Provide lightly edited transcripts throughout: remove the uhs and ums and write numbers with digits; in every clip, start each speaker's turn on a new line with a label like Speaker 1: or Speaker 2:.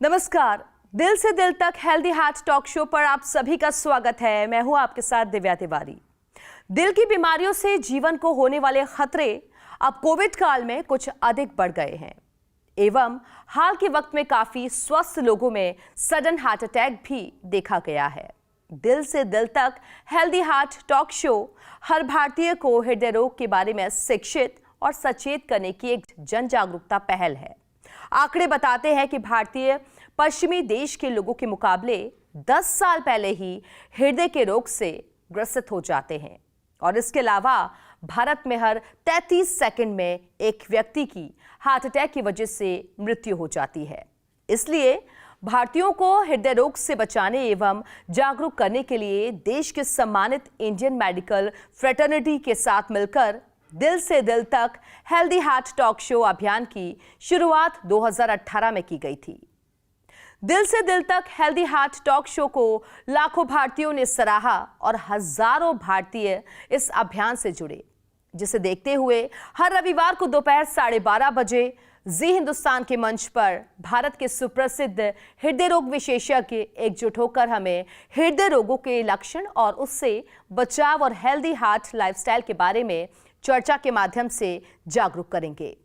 Speaker 1: नमस्कार। दिल से दिल तक हेल्दी हार्ट टॉक शो पर आप सभी का स्वागत है। मैं हूं आपके साथ दिव्या तिवारी। दिल की बीमारियों से जीवन को होने वाले खतरे अब कोविड काल में कुछ अधिक बढ़ गए हैं एवं हाल के वक्त में काफी स्वस्थ लोगों में सडन हार्ट अटैक भी देखा गया है। दिल से दिल तक हेल्दी हार्ट टॉक शो हर भारतीय को हृदय रोग के बारे में शिक्षित और सचेत करने की एक जन जागरूकता पहल है। आंकड़े बताते हैं कि भारतीय पश्चिमी देश के लोगों के मुकाबले 10 साल पहले ही हृदय के रोग से ग्रसित हो जाते हैं और इसके अलावा भारत में हर 33 सेकंड में एक व्यक्ति की हार्ट अटैक की वजह से मृत्यु हो जाती है। इसलिए भारतीयों को हृदय रोग से बचाने एवं जागरूक करने के लिए देश के सम्मानित इंडियन मेडिकल फ्रेटर्निटी के साथ मिलकर दिल से दिल तक हेल्दी हार्ट टॉक शो अभियान की शुरुआत 2018 में की गई थी। दिल से दिल तक हेल्दी हार्ट टॉक शो को लाखों भारतीयों ने सराहा और हजारों भारतीय इस अभियान से जुड़े, जिसे देखते हुए हर रविवार को दोपहर 12:30 बजे जी हिंदुस्तान के मंच पर भारत के सुप्रसिद्ध हृदय रोग विशेषज्ञ एकजुट होकर हमें हृदय रोगों के लक्षण और उससे बचाव और हेल्दी हार्ट लाइफस्टाइल के बारे में चर्चा के माध्यम से जागरूक करेंगे।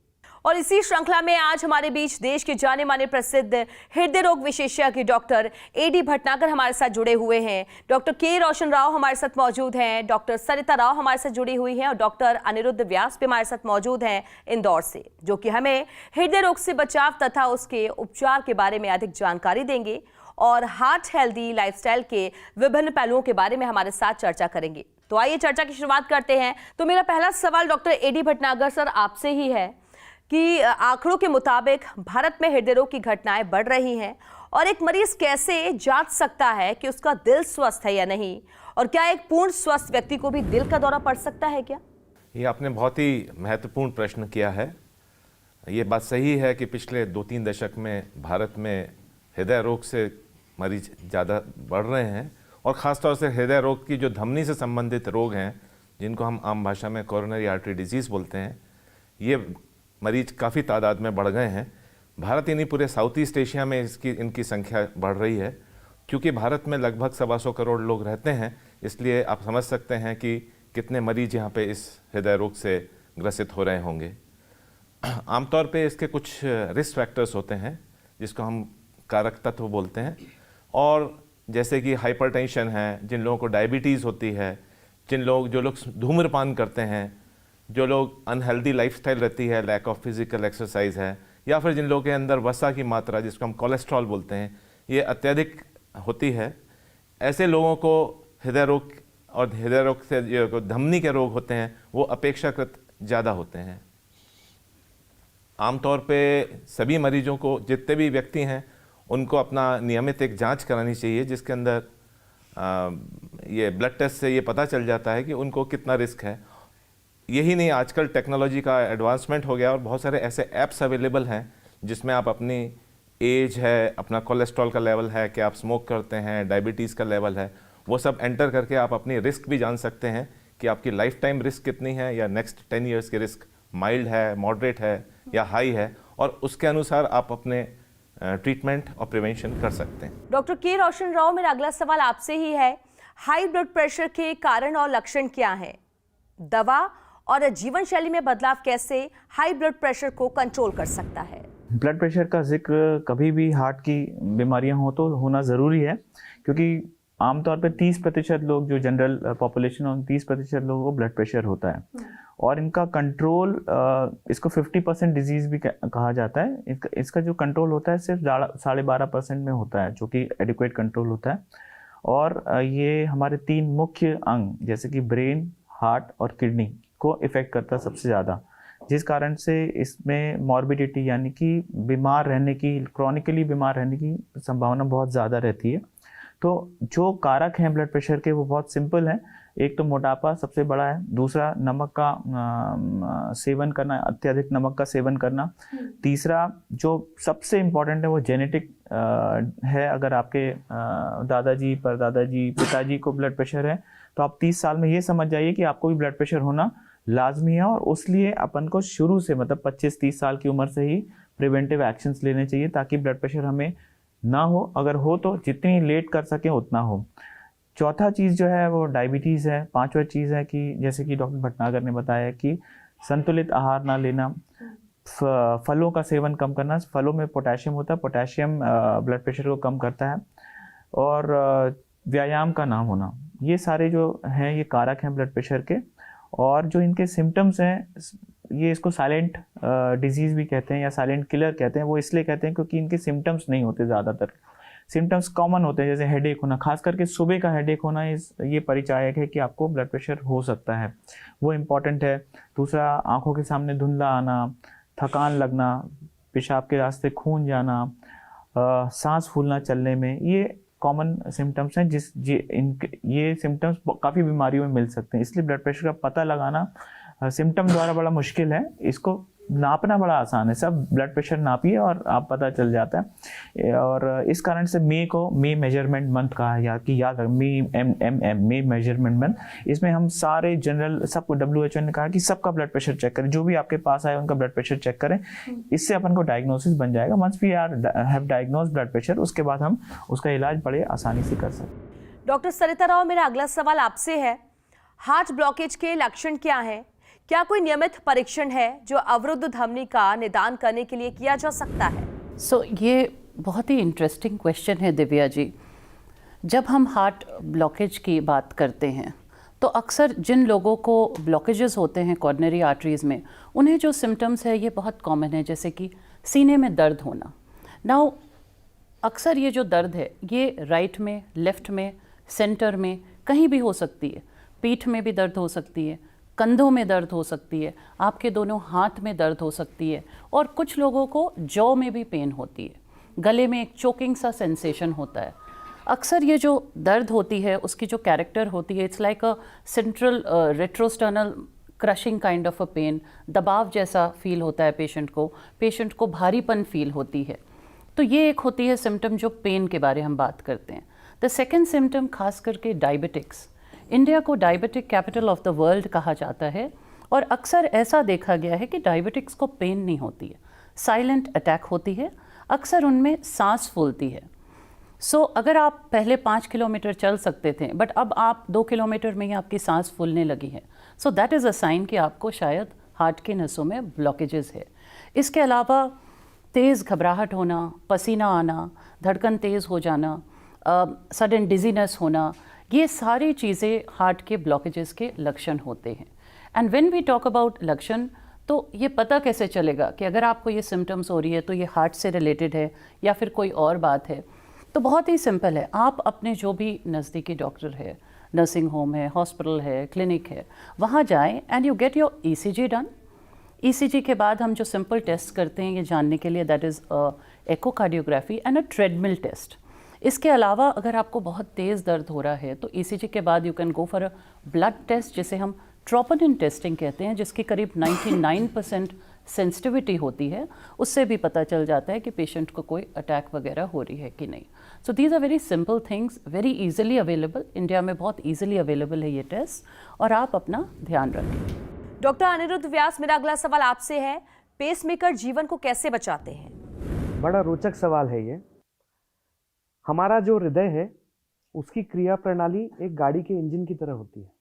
Speaker 1: और इसी श्रृंखला में आज हमारे बीच देश के जाने माने प्रसिद्ध हृदय रोग विशेषज्ञ डॉक्टर एडी भटनागर हमारे साथ जुड़े हुए हैं। डॉक्टर के रोशन राव हमारे साथ मौजूद हैं, डॉक्टर सरिता राव हमारे साथ जुड़ी हुई हैं और डॉक्टर अनिरुद्ध व्यास भी हमारे साथ मौजूद हैं इंदौर से, जो कि हमें हृदय रोग से बचाव तथा उसके उपचार के बारे में अधिक जानकारी देंगे और हार्ट हेल्दी लाइफस्टाइल के विभिन्न पहलुओं के बारे में हमारे साथ चर्चा करेंगे। तो आइए चर्चा की शुरुआत करते हैं। तो मेरा पहला सवाल डॉक्टर एडी भटनागर सर आपसे ही है कि आंकड़ों के मुताबिक भारत में हृदय रोग की घटनाएं बढ़ रही हैं और एक मरीज कैसे जांच सकता है कि उसका दिल स्वस्थ है या नहीं, और क्या एक पूर्ण स्वस्थ व्यक्ति को भी दिल का दौरा पड़ सकता है क्या?
Speaker 2: ये आपने बहुत ही महत्वपूर्ण प्रश्न किया है। ये बात सही है कि पिछले 2-3 दशक में भारत में हृदय रोग से मरीज ज़्यादा बढ़ रहे हैं और ख़ासतौर से हृदय रोग की जो धमनी से संबंधित रोग हैं, जिनको हम आम भाषा में कोरोनरी आर्टरी डिजीज़ बोलते हैं, ये मरीज काफ़ी तादाद में बढ़ गए हैं। भारत ही नहीं, पूरे साउथ ईस्ट एशिया में इनकी संख्या बढ़ रही है। क्योंकि भारत में लगभग 125 करोड़ लोग रहते हैं, इसलिए आप समझ सकते हैं कि कितने मरीज यहाँ पे इस हृदय रोग से ग्रसित हो रहे होंगे। आमतौर पे इसके कुछ रिस्क फैक्टर्स होते हैं जिसको हम कारक तत्व बोलते हैं, और जैसे कि हाइपरटेंशन है, जिन लोगों को डायबिटीज़ होती है, जो लोग धूम्रपान करते हैं, जो लोग अनहेल्दी लाइफस्टाइल रहती है, लैक ऑफ फिजिकल एक्सरसाइज है, या फिर जिन लोगों के अंदर वसा की मात्रा, जिसको हम कोलेस्ट्रॉल बोलते हैं, ये अत्यधिक होती है, ऐसे लोगों को हृदय रोग और हृदय रोग से जो धमनी के रोग होते हैं वो अपेक्षाकृत ज़्यादा होते हैं। आमतौर पे सभी मरीजों को, जितने भी व्यक्ति हैं, उनको अपना नियमित एक जांच करानी चाहिए, जिसके अंदर ये ब्लड टेस्ट से ये पता चल जाता है कि उनको कितना रिस्क है। यही नहीं, आजकल टेक्नोलॉजी का एडवांसमेंट हो गया और बहुत सारे ऐसे ऐप्स अवेलेबल हैं जिसमें आप अपनी एज है, अपना कोलेस्ट्रॉल का लेवल है, कि आप स्मोक करते हैं, डायबिटीज़ का लेवल है, वो सब एंटर करके आप अपनी रिस्क भी जान सकते हैं कि आपकी लाइफ टाइम रिस्क कितनी है, या नेक्स्ट 10 ईयर्स की रिस्क माइल्ड है, मॉडरेट है या हाई है, और उसके अनुसार आप अपने ट्रीटमेंट और प्रिवेंशन कर सकते हैं।
Speaker 1: डॉक्टर के रोशन राव, मेरा अगला सवाल आपसे ही है। हाई ब्लड प्रेशर के कारण और लक्षण क्या हैं? दवा और जीवन शैली में बदलाव कैसे हाई ब्लड प्रेशर को कंट्रोल कर सकता है?
Speaker 3: ब्लड प्रेशर का जिक्र कभी भी हार्ट की बीमारियां हो तो होना ज़रूरी है, क्योंकि आमतौर पर 30% लोग, जो जनरल पॉपुलेशन है, 30% लोगों को ब्लड प्रेशर होता है और इनका कंट्रोल, इसको 50% डिजीज़ भी कहा जाता है। इसका जो कंट्रोल होता है सिर्फ 12.5% में होता है, जो कि एडिक्वेट कंट्रोल होता है। और ये हमारे 3 मुख्य अंग, जैसे कि ब्रेन, हार्ट और किडनी को इफ़ेक्ट करता है सबसे ज़्यादा, जिस कारण से इसमें मॉर्बिडिटी यानी कि बीमार रहने की, क्रॉनिकली बीमार रहने की संभावना बहुत ज़्यादा रहती है। तो जो कारक हैं ब्लड प्रेशर के वो बहुत सिंपल हैं। एक तो मोटापा सबसे बड़ा है, दूसरा नमक का सेवन करना, अत्यधिक नमक का सेवन करना, तीसरा जो सबसे इम्पोर्टेंट है वो जेनेटिक है। अगर आपके दादाजी, परदादाजी, पिताजी को ब्लड प्रेशर है तो आप 30 साल में ये समझ जाइए कि आपको भी ब्लड प्रेशर होना लाजमी है, और उसलिए अपन को शुरू से, मतलब 25-30 साल की उम्र से ही प्रिवेंटिव एक्शंस लेने चाहिए ताकि ब्लड प्रेशर हमें ना हो, अगर हो तो जितनी लेट कर सके उतना हो। चौथा चीज़ जो है वो डायबिटीज़ है। पांचवा चीज़ है कि जैसे कि डॉक्टर भटनागर ने बताया कि संतुलित आहार ना लेना, फलों का सेवन कम करना। फलों में पोटेशियम होता है, पोटेशियम ब्लड प्रेशर को कम करता है। और व्यायाम का ना होना, ये सारे जो हैं ये कारक हैं ब्लड प्रेशर के। और जो इनके सिम्टम्स हैं, ये इसको साइलेंट डिजीज़ भी कहते हैं या साइलेंट किलर कहते हैं। वो इसलिए कहते हैं क्योंकि इनके सिम्टम्स नहीं होते, ज़्यादातर सिम्टम्स कॉमन होते हैं, जैसे हेडेक होना, खास करके सुबह का हेडेक होना ये परिचायक है कि आपको ब्लड प्रेशर हो सकता है, वो इम्पॉर्टेंट है। दूसरा, आंखों के सामने धुंधला आना, थकान लगना, पेशाब के रास्ते खून जाना, सांस फूलना चलने में, ये कॉमन सिम्टम्स हैं। ये सिम्टम्स काफ़ी बीमारियों में मिल सकते हैं, इसलिए ब्लड प्रेशर का पता लगाना सिम्टम द्वारा बड़ा मुश्किल है, इसको नापना बड़ा आसान है। सब ब्लड प्रेशर नापिए और आप पता चल जाता है। और इस कारण से मे मेजरमेंट मंथ कहा, याद रख, मे मेजरमेंट मंथ। इसमें हम सारे जनरल सबको WHO ने कहा कि सबका ब्लड प्रेशर चेक करें, जो भी आपके पास आए उनका ब्लड प्रेशर चेक करें। इससे अपन को डायग्नोसिस बन जाएगा। Once we have diagnose blood pressure, उसके बाद हम उसका इलाज बड़े आसानी से कर सकते हैं।
Speaker 1: डॉक्टर सरिता राव, मेरा अगला सवाल आपसे है, हार्ट ब्लॉकेज के लक्षण क्या हैं? क्या कोई नियमित परीक्षण है जो अवरुद्ध धमनी का निदान करने के लिए किया जा सकता है?
Speaker 4: ये बहुत ही इंटरेस्टिंग क्वेश्चन है दिव्या जी। जब हम हार्ट ब्लॉकेज की बात करते हैं तो अक्सर जिन लोगों को ब्लॉकेजेस होते हैं कॉर्नरी आर्टरीज़ में, उन्हें जो सिम्टम्स है ये बहुत कॉमन है, जैसे कि सीने में दर्द होना। नाउ अक्सर ये जो दर्द है ये राइट में, लेफ़्ट में, सेंटर में कहीं भी हो सकती है। पीठ में भी दर्द हो सकती है, कंधों में दर्द हो सकती है, आपके दोनों हाथ में दर्द हो सकती है, और कुछ लोगों को जॉ में भी पेन होती है, गले में एक चोकिंग सा सेंसेशन होता है। अक्सर ये जो दर्द होती है उसकी जो कैरेक्टर होती है, it's like a central retrosternal crushing kind of a pain, दबाव जैसा फील होता है पेशेंट को भारीपन फील होती है। तो ये एक होती है सिम्टम जो पेन के बारे हम बात करते हैं। द सेकेंड सिम्टम खास करके डायबिटिक्स। इंडिया को diabetic capital of the world कहा जाता है, और अक्सर ऐसा देखा गया है कि डायबिटिक्स को पेन नहीं होती है, साइलेंट अटैक होती है, अक्सर उनमें सांस फूलती है। अगर आप पहले 5 किलोमीटर चल सकते थे बट अब आप 2 किलोमीटर में ही आपकी सांस फूलने लगी है, दैट इज़ अ साइन कि आपको शायद हार्ट की नसों में ब्लॉकेजेस है। इसके अलावा तेज़ घबराहट होना, पसीना आना, धड़कन तेज़ हो जाना, सडन डिजीनेस होना, ये सारी चीज़ें हार्ट के ब्लॉकेजेस के लक्षण होते हैं। And when we talk about लक्षण, तो ये पता कैसे चलेगा कि अगर आपको ये सिम्टम्स हो रही है तो ये हार्ट से रिलेटेड है या फिर कोई और बात है? तो बहुत ही सिंपल है, आप अपने जो भी नज़दीकी डॉक्टर है, नर्सिंग होम है, हॉस्पिटल है, क्लिनिक है, वहाँ जाएं and you get your ECG done. ECG के बाद हम जो सिंपल टेस्ट करते हैं ये जानने के लिए, that is echocardiography and a treadmill test. इसके अलावा अगर आपको बहुत तेज़ दर्द हो रहा है तो ECG के बाद you can go for a blood test, जिसे हम ट्रोपोनिन टेस्टिंग कहते हैं, जिसकी करीब 99% सेंसिटिविटी होती है। उससे भी पता चल जाता है कि पेशेंट को कोई अटैक वगैरह हो रही है कि नहीं। So these are very simple things, very easily available. India में बहुत इजीली अवेलेबल है ये टेस्ट, और आप अपना ध्यान रखें।
Speaker 1: डॉक्टर अनिरुद्ध व्यास, मेरा अगला सवाल आपसे है, पेसमेकर जीवन को कैसे बचाते हैं?
Speaker 5: बड़ा रोचक सवाल है ये। हमारा जो हृदय है उसकी क्रिया प्रणाली एक गाड़ी के इंजन की तरह होती है।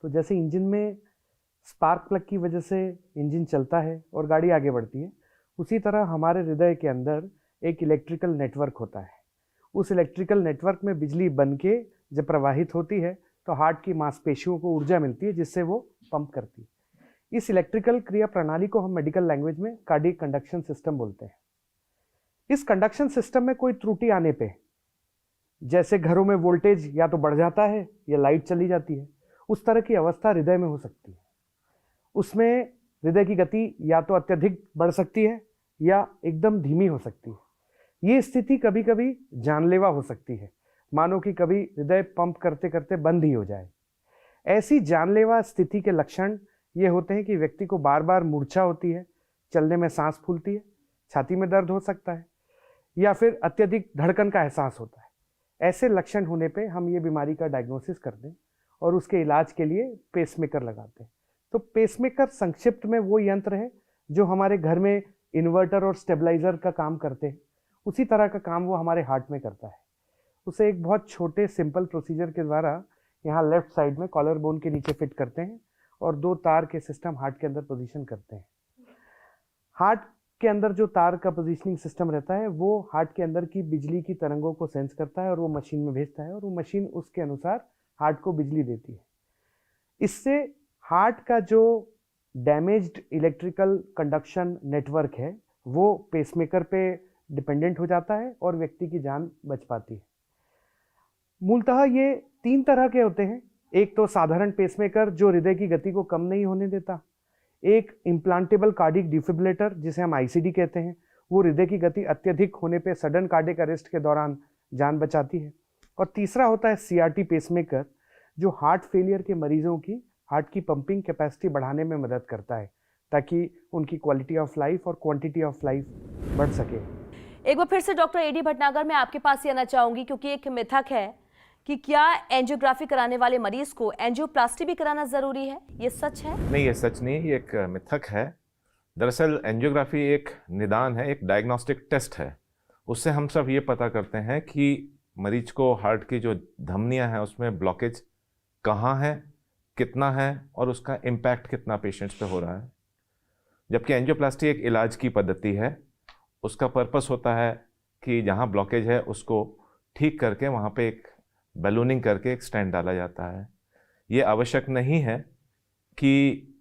Speaker 5: तो जैसे इंजन में स्पार्क प्लग की वजह से इंजन चलता है और गाड़ी आगे बढ़ती है, उसी तरह हमारे हृदय के अंदर एक इलेक्ट्रिकल नेटवर्क होता है। उस इलेक्ट्रिकल नेटवर्क में बिजली बन के जब प्रवाहित होती है तो हार्ट की मांसपेशियों को ऊर्जा मिलती है, जिससे वो पंप करती है। इस इलेक्ट्रिकल क्रिया प्रणाली को हम मेडिकल लैंग्वेज में कार्डियक कंडक्शन सिस्टम बोलते हैं। इस कंडक्शन सिस्टम में कोई त्रुटि आने पे, जैसे घरों में वोल्टेज या तो बढ़ जाता है या लाइट चली जाती है, उस तरह की अवस्था हृदय में हो सकती है। उसमें हृदय की गति या तो अत्यधिक बढ़ सकती है या एकदम धीमी हो सकती है। ये स्थिति कभी कभी जानलेवा हो सकती है, मानो कि कभी हृदय पंप करते करते बंद ही हो जाए। ऐसी जानलेवा स्थिति के लक्षण ये होते हैं कि व्यक्ति को बार बार मूर्छा होती है, चलने में सांस फूलती है, छाती में दर्द हो सकता है, या फिर अत्यधिक धड़कन का एहसास होता है। ऐसे लक्षण होने पे हम ये बीमारी का डायग्नोसिस करते हैं और उसके इलाज के लिए पेसमेकर लगाते हैं। तो पेसमेकर संक्षिप्त में वो यंत्र है जो हमारे घर में इन्वर्टर और स्टेबलाइजर का काम करते हैं। उसी तरह का काम वो हमारे हार्ट में करता है। उसे एक बहुत छोटे सिंपल प्रोसीजर के द्वारा यहाँ लेफ्ट साइड में कॉलर बोन के नीचे फिट करते हैं और 2 तार के सिस्टम हार्ट के अंदर पोजीशन करते हैं। हार्ट के अंदर जो तार का पोजीशनिंग सिस्टम रहता है वो हार्ट के अंदर की बिजली की तरंगों को सेंस करता है और वो मशीन में भेजता है और वो मशीन उसके अनुसार हार्ट को बिजली देती है। इससे हार्ट का जो डैमेज्ड इलेक्ट्रिकल कंडक्शन नेटवर्क है वो पेसमेकर पे डिपेंडेंट हो जाता है और व्यक्ति की जान बच पाती है। मूलतः ये 3 तरह के होते हैं। एक तो साधारण पेसमेकर जो हृदय की गति को कम नहीं होने देता, एक इम्प्लांटेबल कार्डिक डिफिब्रिलेटर जिसे हम आईसीडी कहते हैं, वो हृदय की गति अत्यधिक होने पे सडन कार्डिक अरेस्ट के दौरान जान बचाती है, और तीसरा होता है सीआरटी पेसमेकर जो हार्ट फेलियर के मरीजों की हार्ट की पंपिंग कैपेसिटी बढ़ाने में मदद करता है ताकि उनकी क्वालिटी ऑफ लाइफ और क्वांटिटी ऑफ लाइफ बढ़ सके।
Speaker 1: एक बार फिर से डॉक्टर एडी भटनागर, मैं आपके पास ही आना चाहूंगी क्योंकि एक मिथक है कि क्या एंजियोग्राफी कराने वाले मरीज को एंजियोप्लास्टी भी कराना जरूरी है, ये सच है?
Speaker 2: नहीं, ये सच नहीं, ये एक मिथक है। दरअसल एंजियोग्राफी एक निदान है, एक डायग्नोस्टिक टेस्ट है। उससे हम सब ये पता करते हैं कि मरीज को हार्ट की जो धमनियां हैं उसमें ब्लॉकेज कहाँ है, कितना है और उसका इम्पैक्ट कितना पेशेंट्स पे हो रहा है। जबकि एंजियोप्लास्टी एक इलाज की पद्धति है। उसका पर्पस होता है कि जहाँ ब्लॉकेज है उसको ठीक करके वहाँ पे एक बैलूनिंग करके एक स्टेंट डाला जाता है। ये आवश्यक नहीं है कि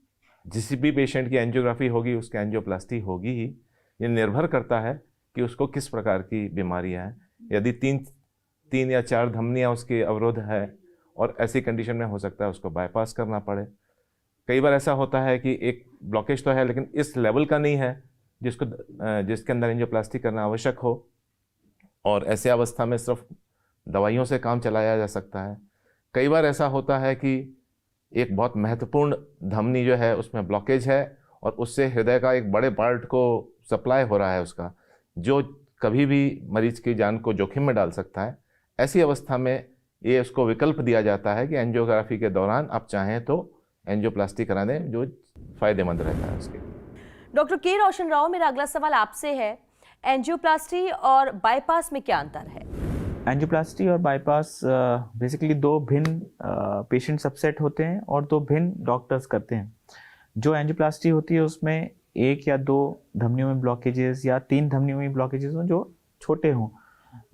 Speaker 2: जिस भी पेशेंट की एंजियोग्राफी होगी उसकी एंजियोप्लास्टी होगी ही। ये निर्भर करता है कि उसको किस प्रकार की बीमारियां हैं। यदि तीन या 4 धमनियां उसकी अवरोध है और ऐसी कंडीशन में हो सकता है उसको बाईपास करना पड़े। कई बार ऐसा होता है कि एक ब्लॉकेज तो है लेकिन इस लेवल का नहीं है जिसके अंदर एंजियोप्लास्टी करना आवश्यक हो, और ऐसे अवस्था में सिर्फ दवाइयों से काम चलाया जा सकता है। कई बार ऐसा होता है कि एक बहुत महत्वपूर्ण धमनी जो है उसमें ब्लॉकेज है और उससे हृदय का एक बड़े पार्ट को सप्लाई हो रहा है उसका, जो कभी भी मरीज की जान को जोखिम में डाल सकता है। ऐसी अवस्था में ये उसको विकल्प दिया जाता है कि एंजियोग्राफी के दौरान आप चाहें तो एंजियोप्लास्टी करा दें, जो फ़ायदेमंद रहता है उसके।
Speaker 1: डॉक्टर के रोशन राव, मेरा अगला सवाल आपसे है, एंजियोप्लास्टी और बाईपास में क्या अंतर है?
Speaker 3: एंजियोप्लास्टी और बाईपास बेसिकली 2 भिन्न पेशेंट सबसेट होते हैं और 2 भिन्न डॉक्टर्स करते हैं। जो एंजियोप्लास्टी होती है उसमें 1 या 2 धमनियों में ब्लॉकेजेस या 3 धमनियों में ब्लॉकेजेस हों जो छोटे हों।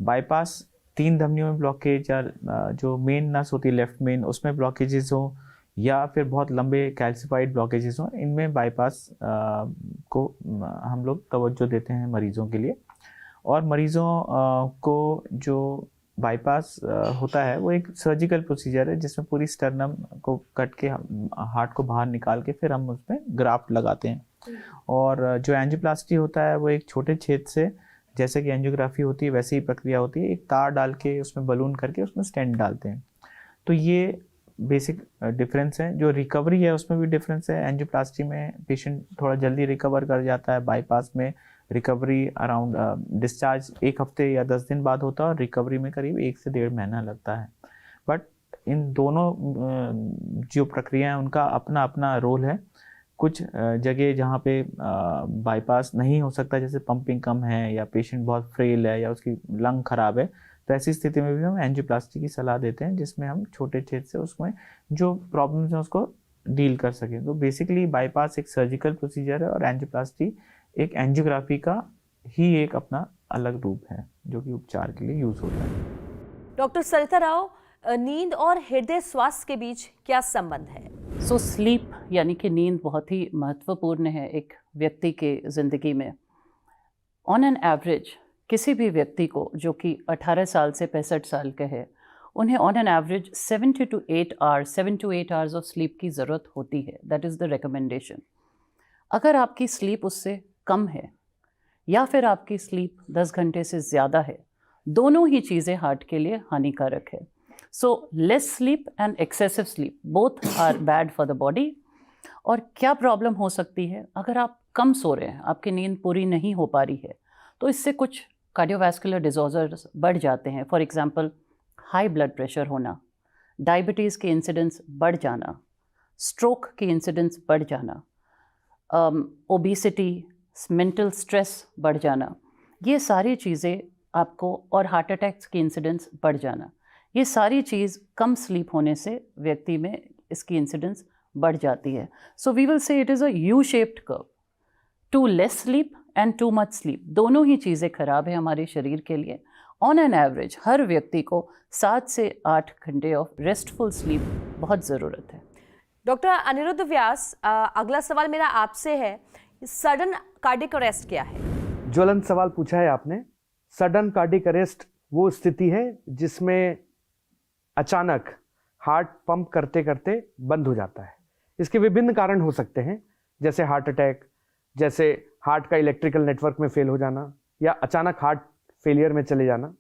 Speaker 3: बाईपास 3 धमनियों में ब्लॉकेज या जो मेन नस होती है लेफ्ट मेन उसमें ब्लॉकेजेस हों या फिर बहुत लंबे कैल्सिफाइड ब्लॉकेजेस हों, इनमें बाईपास को हम लोग तवज्जो देते हैं मरीज़ों के लिए। और मरीज़ों को जो बाईपास होता है वो एक सर्जिकल प्रोसीजर है जिसमें पूरी स्टर्नम को कट के हार्ट को बाहर निकाल के फिर हम उसमें ग्राफ्ट लगाते हैं। और जो एंजियोप्लास्टी होता है वो एक छोटे छेद से, जैसे कि एंजियोग्राफी होती है वैसी ही प्रक्रिया होती है, एक तार डाल के उसमें बलून करके उसमें स्टेंट डालते हैं। तो ये बेसिक डिफरेंस है। जो रिकवरी है उसमें भी डिफरेंस है। एंजियोप्लास्टी में पेशेंट थोड़ा जल्दी रिकवर कर जाता है, बाईपास में रिकवरी अराउंड डिस्चार्ज 1 हफ्ते या 10 दिन बाद होता है और रिकवरी में करीब 1 से 1.5 महीना लगता है। बट इन दोनों जो प्रक्रिया हैं उनका अपना अपना रोल है। कुछ जगह जहाँ पे बाईपास नहीं हो सकता, जैसे पंपिंग कम है या पेशेंट बहुत फ्रेल है या उसकी लंग खराब है, तो ऐसी स्थिति में भी हम एंजियोप्लास्टी की सलाह देते हैं जिसमें हम छोटे छेद से उसमें जो प्रॉब्लम्स हैं उसको डील कर सकें। तो बेसिकली बाईपास एक सर्जिकल प्रोसीजर है और एंजियोप्लास्टी एक एंजियोग्राफी का ही एक अपना अलग रूप है जो कि उपचार के लिए यूज होता है।
Speaker 1: डॉक्टर सरिता राव, नींद और हृदय स्वास्थ्य के बीच क्या संबंध है?
Speaker 4: सो स्लीप यानी कि नींद बहुत ही महत्वपूर्ण है एक व्यक्ति के ज़िंदगी में। ऑन एन एवरेज किसी भी व्यक्ति को जो कि 18 साल से 65 साल के है, उन्हें on an average 7 to 8 hours of sleep की ज़रूरत होती है। That is the recommendation. अगर आपकी स्लीप उससे कम है या फिर आपकी स्लीप 10 घंटे से ज़्यादा है, दोनों ही चीज़ें हार्ट के लिए हानिकारक है। So less sleep and excessive sleep both are bad for the body. और क्या प्रॉब्लम हो सकती है अगर आप कम सो रहे हैं, आपकी नींद पूरी नहीं हो पा रही है, तो इससे कुछ कार्डियोवैस्कुलर डिसऑर्डर्स बढ़ जाते हैं। For example high blood pressure होना, डायबिटीज़ की इंसिडेंस बढ़ जाना, स्ट्रोक की इंसिडेंस बढ़ जाना, ओबेसिटी, मेंटल स्ट्रेस बढ़ जाना, ये सारी चीज़ें आपको, और हार्ट अटैक्स की इंसिडेंस बढ़ जाना, ये सारी चीज़ कम स्लीप होने से व्यक्ति में इसकी इंसिडेंस बढ़ जाती है. So we will say it is a U shaped curve. Too less sleep and too much sleep, दोनों ही चीज़ें खराब है हमारे शरीर के लिए. ऑन एन एवरेज हर व्यक्ति को 7 से 8 घंटे ऑफ रेस्टफुल स्लीप बहुत ज़रूरत है.
Speaker 1: डॉक्टर अनिरुद्ध व्यास, अगला सवाल मेरा आपसे है, सडन कार्डियक अरेस्ट क्या है?
Speaker 5: ज्वलंत सवाल पूछा है आपने. सडन कार्डियक अरेस्ट वो स्थिति है जिसमें अचानक हार्ट पंप करते करते बंद हो जाता है. इसके विभिन्न कारण हो सकते हैं, जैसे हार्ट अटैक, जैसे हार्ट का इलेक्ट्रिकल नेटवर्क में फेल हो जाना, या अचानक हार्ट फेलियर में चले जाना.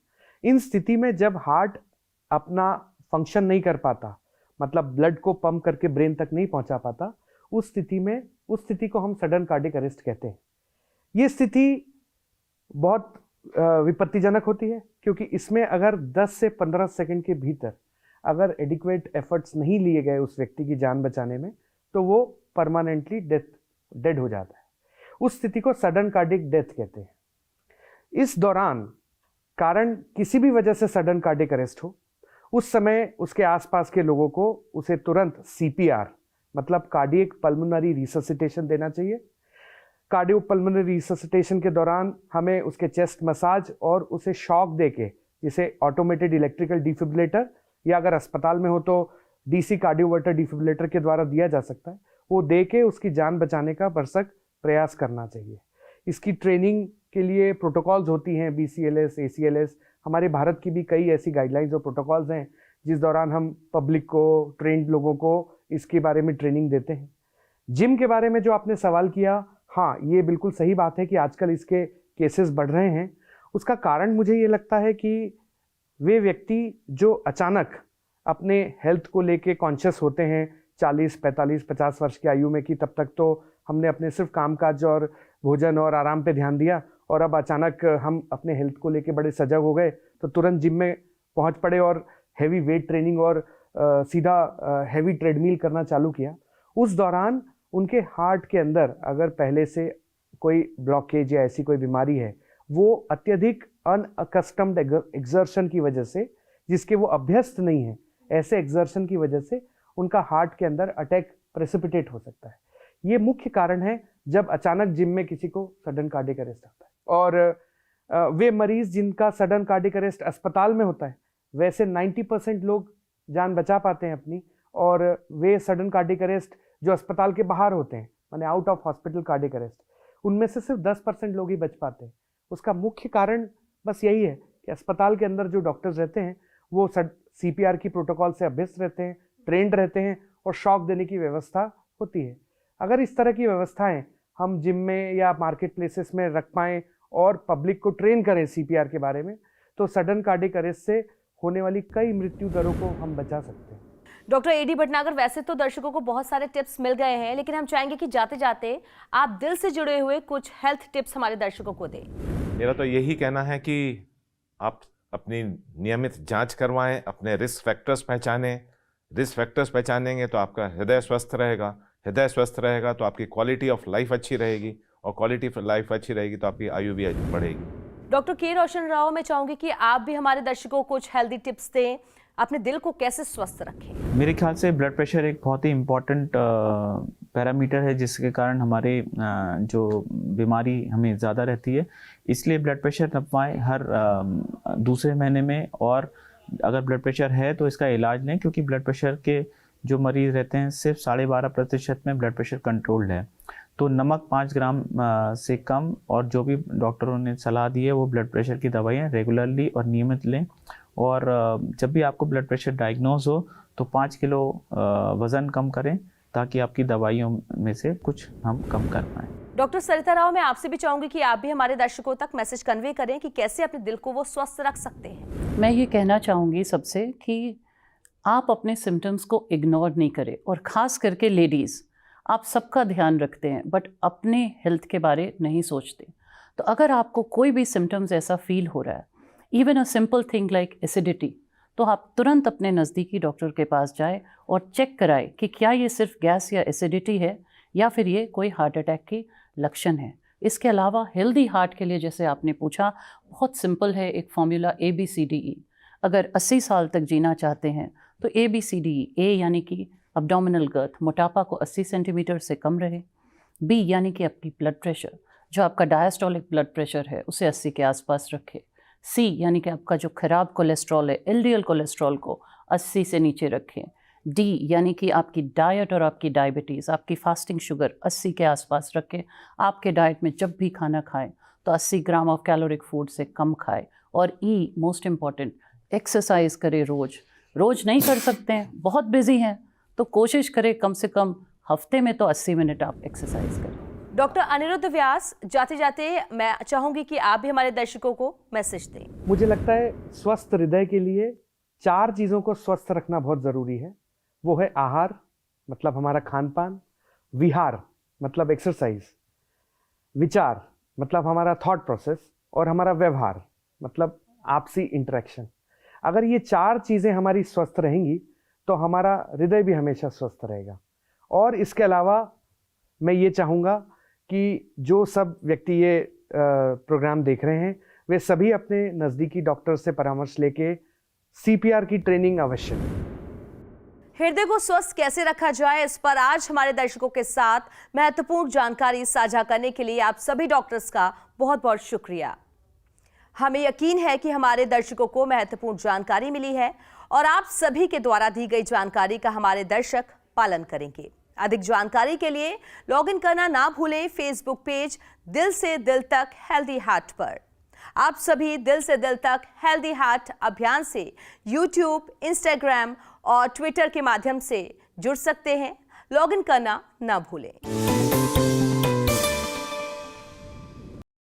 Speaker 5: इन स्थिति में जब हार्ट अपना फंक्शन नहीं कर पाता, मतलब ब्लड को पंप करके ब्रेन तक नहीं पहुंचा पाता, उस स्थिति को हम सडन कार्डियक अरेस्ट कहते हैं. ये स्थिति बहुत विपत्तिजनक होती है, क्योंकि इसमें अगर 10 से 15 सेकंड के भीतर अगर एडिक्वेट एफर्ट्स नहीं लिए गए उस व्यक्ति की जान बचाने में, तो वो परमानेंटली डेड हो जाता है. उस स्थिति को सडन कार्डियक डेथ कहते हैं. इस दौरान कारण किसी भी वजह से सडन कार्डियक अरेस्ट हो, उस समय उसके आसपास के लोगों को उसे तुरंत CPR मतलब कार्डियक पल्मोनरी रिससिटेशन देना चाहिए. कार्डियो पल्मोनरी रिससिटेशन के दौरान हमें उसके चेस्ट मसाज और उसे शॉक देके, जिसे ऑटोमेटेड इलेक्ट्रिकल डिफिब्रिलेटर या अगर अस्पताल में हो तो DC कार्डियोवर्टर डिफिब्रिलेटर के द्वारा दिया जा सकता है, वो दे के उसकी जान बचाने का भरसक प्रयास करना चाहिए. इसकी ट्रेनिंग के लिए प्रोटोकॉल्स होती हैं, BCLS, ACLS. हमारे भारत की भी कई ऐसी गाइडलाइंस और प्रोटोकॉल्स हैं जिस दौरान हम पब्लिक को, ट्रेंड लोगों को इसके बारे में ट्रेनिंग देते हैं. जिम के बारे में जो आपने सवाल किया, हाँ, ये बिल्कुल सही बात है कि आजकल इसके केसेस बढ़ रहे हैं. उसका कारण मुझे ये लगता है कि वे व्यक्ति जो अचानक अपने हेल्थ को लेके कॉन्शियस होते हैं 40, 45, 50 वर्ष की आयु में, कि तब तक तो हमने अपने सिर्फ कामकाज और भोजन और आराम पे ध्यान दिया, और अब अचानक हम अपने हेल्थ को लेके बड़े सजग हो गए, तो तुरंत जिम में पहुंच पड़े और हैवी वेट ट्रेनिंग और सीधा हैवी ट्रेडमिल करना चालू किया. उस दौरान उनके हार्ट के अंदर अगर पहले से कोई ब्लॉकेज या ऐसी कोई बीमारी है, वो अत्यधिक अनअकस्टम्ड एक्सर्शन की वजह से, जिसके वो अभ्यस्त नहीं है, ऐसे एक्सर्शन की वजह से उनका हार्ट के अंदर अटैक प्रेसिपिटेट हो सकता है. ये मुख्य कारण है जब अचानक जिम में किसी को सडन कार्डियक अरेस्ट होता है. और वे मरीज जिनका सडन कार्डियक अरेस्ट अस्पताल में होता है, वैसे 90% लोग जान बचा पाते हैं अपनी, और वे सडन कार्डियक अरेस्ट जो अस्पताल के बाहर होते हैं, माने out of hospital cardiac arrest, उनमें से सिर्फ 10% लोग ही बच पाते हैं. उसका मुख्य कारण बस यही है कि अस्पताल के अंदर जो डॉक्टर्स रहते हैं वो CPR की प्रोटोकॉल से अभ्यस्त रहते हैं, ट्रेंड रहते हैं, और शॉक देने की व्यवस्था होती है. अगर इस तरह की व्यवस्थाएं हम जिम में या मार्केट प्लेसेस में रख पाएँ और पब्लिक को ट्रेन करें CPR के बारे में, तो सडन कार्डियक अरेस्ट से होने वाली कई मृत्यु दरों को हम बचा सकते हैं.
Speaker 1: डॉक्टर AD भटनागर, वैसे तो दर्शकों को बहुत सारे टिप्स मिल गए हैं, लेकिन हम चाहेंगे कि जाते जाते आप दिल से जुड़े हुए कुछ हेल्थ टिप्स हमारे दर्शकों को दें.
Speaker 2: मेरा तो यही कहना है कि आप अपनी नियमित जांच करवाएं, अपने रिस्क फैक्टर्स पहचानें. रिस्क फैक्टर्स पहचानेंगे तो आपका हृदय स्वस्थ रहेगा, हृदय स्वस्थ रहेगा तो आपकी क्वालिटी ऑफ लाइफ अच्छी रहेगी, और क्वालिटी ऑफ लाइफ अच्छी रहेगी तो आपकी आयु भी बढ़ेगी.
Speaker 1: डॉक्टर के रोशन राव, मैं चाहूंगी कि आप भी हमारे दर्शकों को कुछ हेल्दी टिप्स दें, अपने दिल को कैसे स्वस्थ रखें.
Speaker 3: मेरे ख्याल से ब्लड प्रेशर एक बहुत ही इम्पॉर्टेंट पैरामीटर है, जिसके कारण हमारे जो बीमारी हमें ज़्यादा रहती है. इसलिए ब्लड प्रेशर नपवाएं हर दूसरे महीने में, और अगर ब्लड प्रेशर है तो इसका इलाज लें, क्योंकि ब्लड प्रेशर के जो मरीज़ रहते हैं सिर्फ 12.5% में ब्लड प्रेशर कंट्रोल्ड है. तो नमक 5 ग्राम से कम, और जो भी डॉक्टरों ने सलाह दी है वो ब्लड प्रेशर की दवाइयाँ रेगुलरली और नियमित लें. और जब भी आपको ब्लड प्रेशर डायग्नोज हो तो 5 किलो वज़न कम करें, ताकि आपकी दवाइयों में से कुछ हम कम कर पाएँ.
Speaker 1: डॉक्टर सरिता राव, मैं आपसे भी चाहूंगी कि आप भी हमारे दर्शकों तक मैसेज कन्वे करें कि कैसे अपने दिल को वो स्वस्थ रख सकते हैं.
Speaker 4: मैं ये कहना चाहूँगी सबसे कि आप अपने सिम्टम्स को इग्नोर नहीं करें, और ख़ास करके लेडीज़, आप सबका ध्यान रखते हैं बट अपने हेल्थ के बारे नहीं सोचते. तो अगर आपको कोई भी सिम्टम्स ऐसा फील हो रहा है, even a simple thing like acidity, तो आप तुरंत अपने नज़दीकी डॉक्टर के पास जाएं और चेक कराएं कि क्या ये सिर्फ गैस या एसिडिटी है, या फिर ये कोई हार्ट अटैक की लक्षण है. इसके अलावा हेल्दी हार्ट के लिए जैसे आपने पूछा, बहुत सिंपल है एक फॉर्मूला ABCDE। अगर 80 साल तक जीना चाहते हैं तो ABCDE, A यानी कि अब्डोमिनल गर्थ, मोटापा को 80 सेंटीमीटर से कम रहे। B यानी कि आपकी ब्लड प्रेशर, जो आपका डायस्टोलिक ब्लड प्रेशर है उसे 80 के आसपास रखे। C यानी कि आपका जो खराब कोलेस्ट्रॉल है, LDL कोलेस्ट्रॉल को 80 से नीचे रखें। D यानी कि आपकी डाइट और आपकी डायबिटीज़, आपकी फास्टिंग शुगर 80 के आसपास रखें। आपके डाइट में जब भी खाना खाएं तो 80 ग्राम ऑफ कैलोरिक फूड से कम खाएं। और E मोस्ट इम्पॉर्टेंट, एक्सरसाइज करें रोज़। रोज़ नहीं कर सकते हैं, बहुत बिजी हैं, तो कोशिश करें कम से कम हफ्ते में तो 80 मिनट आप एक्सरसाइज करें।
Speaker 1: डॉक्टर अनिरुद्ध व्यास, जाते जाते मैं चाहूंगी कि आप भी हमारे दर्शकों को मैसेज दें।
Speaker 5: मुझे लगता है स्वस्थ हृदय के लिए 4 चीज़ों को स्वस्थ रखना बहुत ज़रूरी है। वो है आहार, मतलब हमारा खान पान, विहार मतलब एक्सरसाइज, विचार मतलब हमारा थॉट प्रोसेस, और हमारा व्यवहार मतलब आपसी इंटरेक्शन। अगर ये 4 चीज़ें हमारी स्वस्थ रहेंगी तो हमारा हृदय भी हमेशा स्वस्थ रहेगा। और इसके अलावा मैं ये चाहूँगा कि जो सब व्यक्ति ये प्रोग्राम देख रहे हैं वे सभी अपने नज़दीकी डॉक्टर से परामर्श लेके CPR की ट्रेनिंग अवश्य लें।
Speaker 1: हृदय को स्वस्थ कैसे रखा जाए, इस पर आज हमारे दर्शकों के साथ महत्वपूर्ण जानकारी साझा करने के लिए आप सभी डॉक्टर्स का बहुत बहुत शुक्रिया। हमें यकीन है कि हमारे दर्शकों को महत्वपूर्ण जानकारी मिली है और आप सभी के द्वारा दी गई जानकारी का हमारे दर्शक पालन करेंगे। अधिक जानकारी के लिए लॉगिन करना ना भूलें फेसबुक पेज दिल से दिल तक हेल्दी हार्ट पर। आप सभी दिल से दिल तक हेल्दी हार्ट अभियान से यूट्यूब, इंस्टाग्राम और ट्विटर के माध्यम से जुड़ सकते हैं। लॉगिन करना ना भूलें।